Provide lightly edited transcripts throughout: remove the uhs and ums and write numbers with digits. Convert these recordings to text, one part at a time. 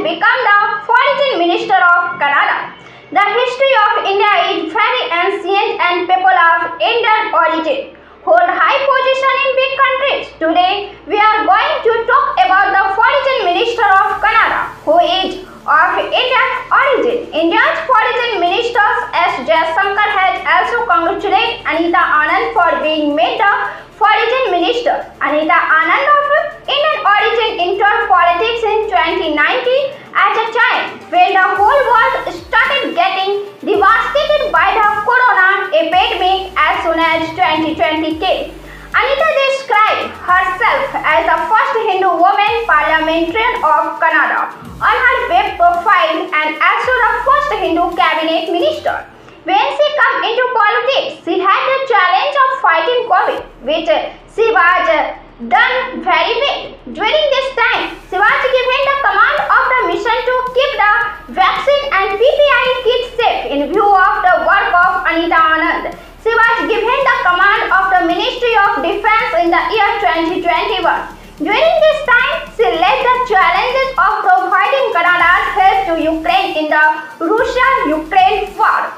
become the Foreign Minister of Canada. The history of India is very ancient and people of Indian origin hold high position in big countries. Today, we are going to talk about the Foreign Minister of Canada, who is of Indian origin. India's Foreign Minister S. Jaishankar has also congratulated Anita Anand for being made the Foreign Minister. Anita Anand of Indian origin entered politics in 2019 at a time when the whole world started getting devastated by the corona epidemic as soon as 2020 came. Anita described herself as the first Hindu woman parliamentarian of Canada on her web profile and also the first Hindu cabinet minister. When she came into politics, she had the challenge of fighting COVID, which she was done very well. During this time, she was given the command of the mission to keep the vaccine and PPI kits safe in view of the work of Anita Anand. She was given the command of the Ministry of Defence in the year 2021. During this time, she led the challenges of providing Canada's help to Ukraine in the Russia-Ukraine war.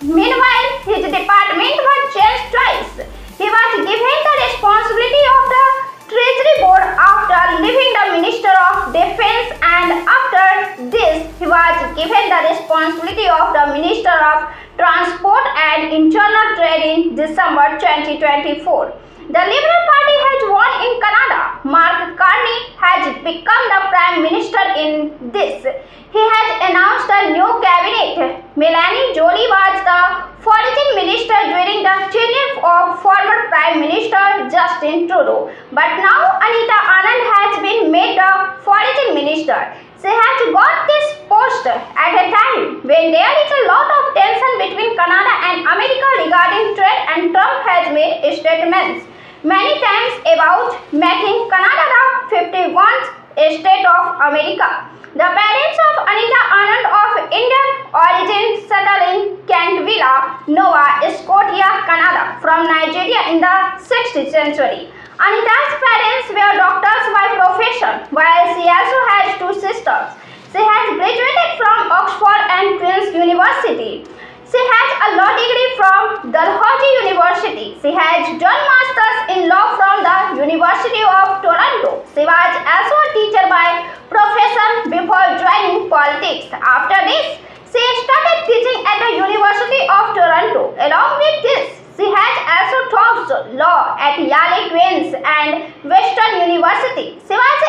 Meanwhile, his department was changed twice. He was given the responsibility of the Treasury Board after leaving the Minister of Defence, and after this, he was given the responsibility of the Minister of Transport and Internal Trade in December 2024. The Liberal Party has won in Canada. Mark Carney has become the Prime Minister in this. He has announced a new cabinet. Melanie Joly was the Foreign Minister during the tenure of former Prime Minister Justin Trudeau. But now Anita Anand has been made the Foreign Minister. She has got this post at a time when there is a lot of tension between Canada and America regarding trade, and Trump has made statements many times about making Canada the 51st state of America. The parents of Anita Anand of Indian origin settled in Kentvilla, Nova Scotia, Canada from Nigeria in the 6th century. Anita's parents were doctors by profession, while she also has two sisters. She has graduated from Oxford and Queen's University. She has a law degree from Dalhousie University. She has done masters in law from the University of Toronto. She was also a teacher by profession before joining politics. After this, she started teaching at the University of Toronto. Along with this, she has also taught law at Yale, Queen's and Western University. She was